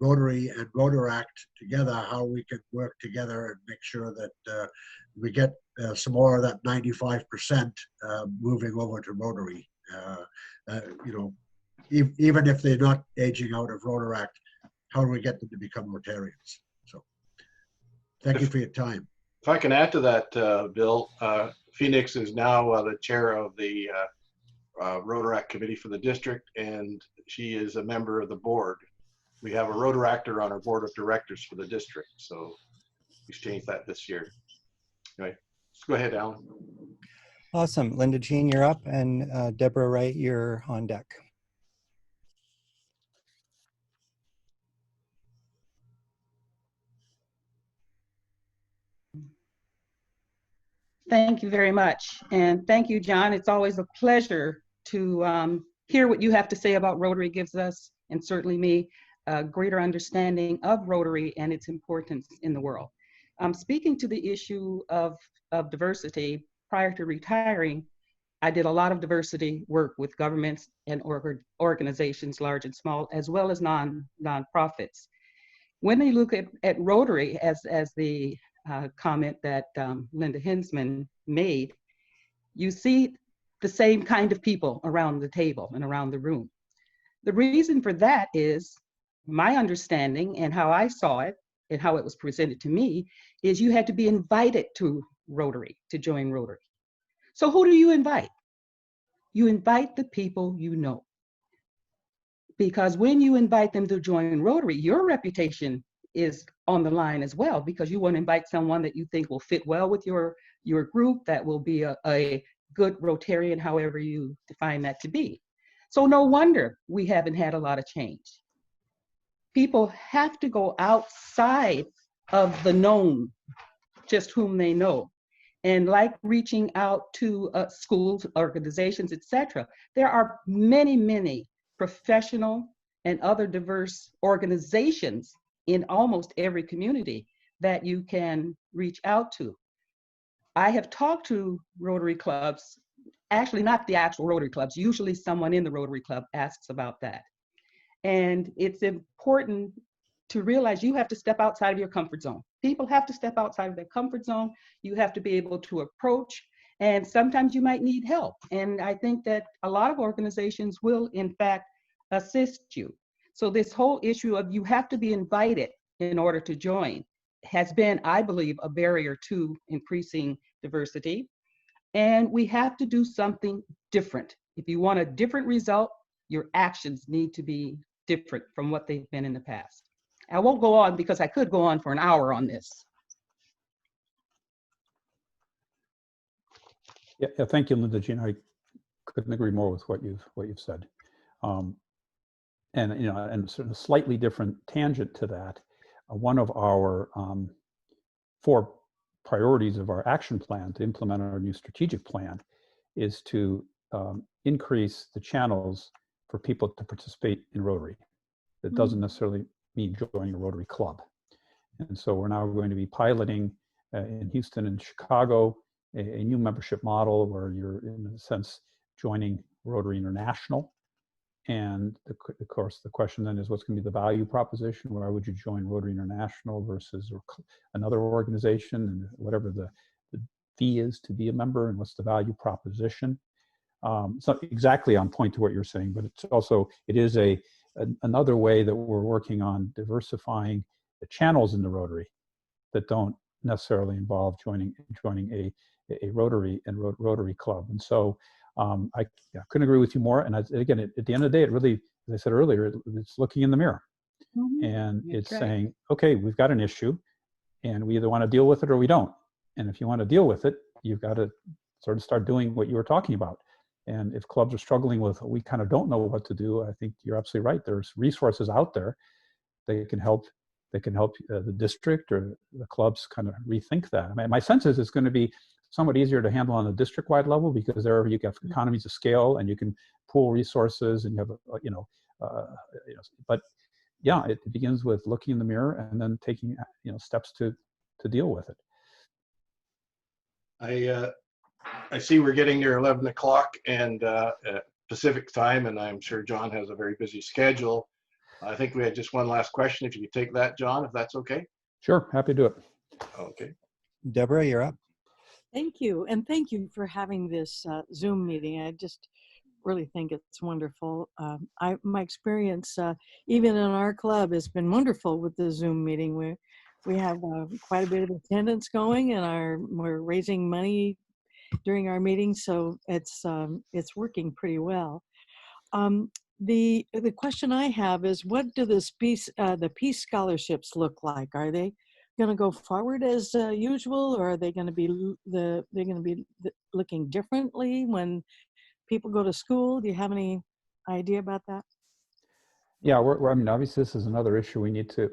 Rotary and Rotaract together, how we can work together and make sure that we get some more of that 95% moving over to Rotary. You know, even if they're not aging out of Rotaract, how do we get them to become Rotarians? So thank you for your time. If I can add to that, Bill, Phoenix is now the chair of the Rotaract committee for the district, and she is a member of the board. We have a Rotaractor on our board of directors for the district, so we've changed that this year. Anyway, let's go ahead, Alan. Awesome. Linda Jean, you're up, and Deborah Wright, you're on deck. Thank you very much. And thank you, John. It's always a pleasure to hear what you have to say about Rotary. Gives us, and certainly me, a greater understanding of Rotary and its importance in the world. Speaking to the issue of diversity, prior to retiring, I did a lot of diversity work with governments and organizations, large and small, as well as nonprofits. When they look at Rotary, as the comment that Linda Hinsman made, you see the same kind of people around the table and around the room. The reason for that is my understanding and how I saw it and how it was presented to me is you had to be invited to Rotary, to join Rotary. So who do you invite? You invite the people you know. Because when you invite them to join Rotary, your reputation is on the line as well, because you want to invite someone that you think will fit well with your group, that will be a good Rotarian, however you define that to be. So no wonder we haven't had a lot of change. People have to go outside of the known, just whom they know. And like reaching out to schools, organizations, etc., there are many, many professional and other diverse organizations in almost every community that you can reach out to. I have talked to Rotary clubs, actually not the actual Rotary clubs, usually someone in the Rotary club asks about that. And it's important to realize you have to step outside of your comfort zone. People have to step outside of their comfort zone. You have to be able to approach, and sometimes you might need help. And I think that a lot of organizations will, in fact, assist you. So this whole issue of you have to be invited in order to join has been, I believe, a barrier to increasing diversity. And we have to do something different. If you want a different result, your actions need to be different from what they've been in the past. I won't go on because I could go on for an hour on this. Yeah, thank you, Linda Jean. I couldn't agree more with what you've said. And you know, and sort of a slightly different tangent to that, one of our 4 priorities of our action plan to implement our new strategic plan is to increase the channels for people to participate in Rotary. That doesn't necessarily mean joining a Rotary club. And so we're now going to be piloting in Houston and Chicago a new membership model where you're, in a sense, joining Rotary International. And of course, the question then is, what's going to be the value proposition? Why would you join Rotary International versus another organization, and whatever the fee is to be a member, and what's the value proposition? It's not exactly on point to what you're saying, but it's also, it is another way that we're working on diversifying the channels in the Rotary that don't necessarily involve joining a Rotary and Rotary club. And so I couldn't agree with you more. And again, at the end of the day, it really, as I said earlier, it's looking in the mirror. And it's saying, okay, we've got an issue and we either want to deal with it or we don't. And if you want to deal with it, you've got to sort of start doing what you were talking about. And if clubs are struggling with, we kind of don't know what to do, I think you're absolutely right. There's resources out there that can help that can help the district or the clubs kind of rethink that. I mean, my sense is it's going to be somewhat easier to handle on a district-wide level because there you have economies of scale and you can pool resources and you have but yeah, it begins with looking in the mirror and then taking steps to deal with it. I see we're getting near 11 o'clock and Pacific time, and I'm sure John has a very busy schedule. I think we had just one last question. If you could take that, John, if that's okay. Sure, happy to do it. Okay. Deborah, you're up. Thank you. And thank you for having this Zoom meeting. I just really think it's wonderful. My experience, even in our club, has been wonderful with the Zoom meeting. We have quite a bit of attendance going, and we're raising money during our meetings, so it's working pretty well. The question I have is, what do the Peace Scholarships look like? Are they going to go forward as usual, or are they going to be looking differently when people go to school? Do you have any idea about that? Yeah, I mean, obviously this is another issue we need to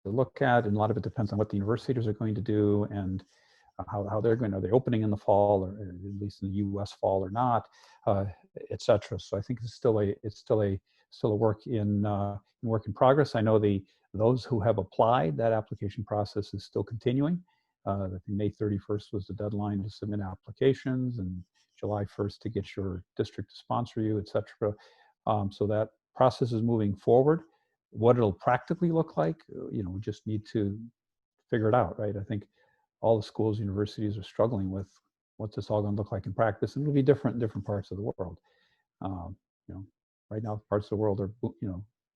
look at, and a lot of it depends on what the universities are going to do and how they're going. Are they opening in the fall, or at least in the U.S. fall, or not, et cetera. So I think it's still a work in progress. I know those who have applied, that application process is still continuing. I think May 31st was the deadline to submit applications, and July 1st to get your district to sponsor you, et cetera. So that process is moving forward. What it'll practically look like, we just need to figure it out, right? I think all the schools, universities are struggling with what's this all going to look like in practice, and it'll be different in different parts of the world. Right now, parts of the world are,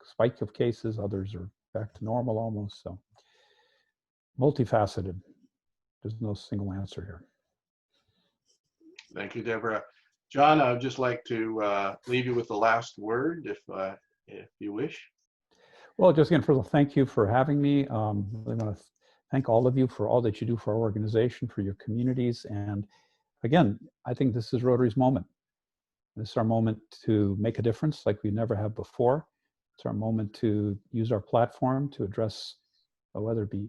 spike of cases, others are back to normal almost. So multifaceted. There's no single answer here. Thank you, Deborah. John, I would just like to leave you with the last word, if you wish. Well, just again, first of all, thank you for having me. I really want to thank all of you for all that you do for our organization, for your communities. And again, I think this is Rotary's moment. This is our moment to make a difference like we never have before. It's our moment to use our platform to address whether it be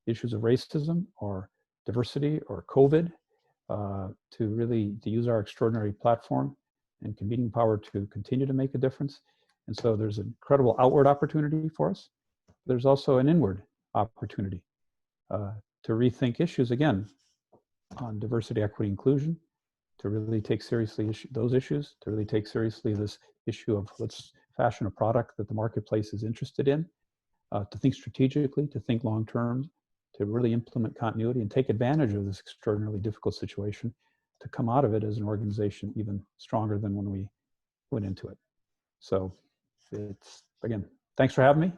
issues of racism or diversity or COVID, to use our extraordinary platform and convening power to continue to make a difference. And so there's an incredible outward opportunity for us. There's also an inward opportunity to rethink issues again on diversity, equity, inclusion, to really take seriously those issues, to really take seriously this issue of let's fashion a product that the marketplace is interested in, to think strategically, to think long-term, to really implement continuity and take advantage of this extraordinarily difficult situation, to come out of it as an organization even stronger than when we went into it. So it's, again, thanks for having me.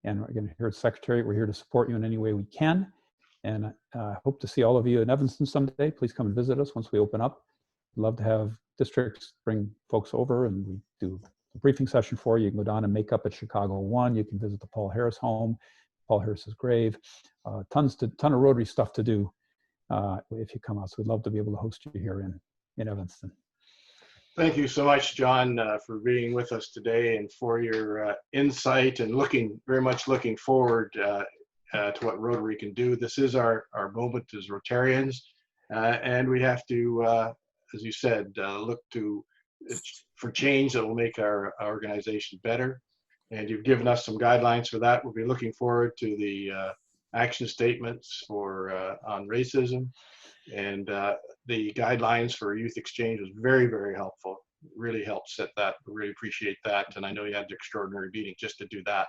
And again, here at Secretary, we're here to support you in any way we can. And I hope to see all of you in Evanston someday. Please come and visit us once we open up. I'd love to have districts bring folks over, and we do a briefing session for you. You can go down and make up at Chicago 1. You can visit the Paul Harris home, Paul Harris's grave. Ton of Rotary stuff to do if you come out. So we'd love to be able to host you here in Evanston. Thank you so much, John, for being with us today and for your insight, and very much looking forward to what Rotary can do. This is our moment as Rotarians, and we have to, as you said, look for change that will make our organization better. And you've given us some guidelines for that. We'll be looking forward to the action statements on racism, and the guidelines for youth exchange was very, very helpful. It really helped set that. We really appreciate that. And I know you had an extraordinary meeting just to do that.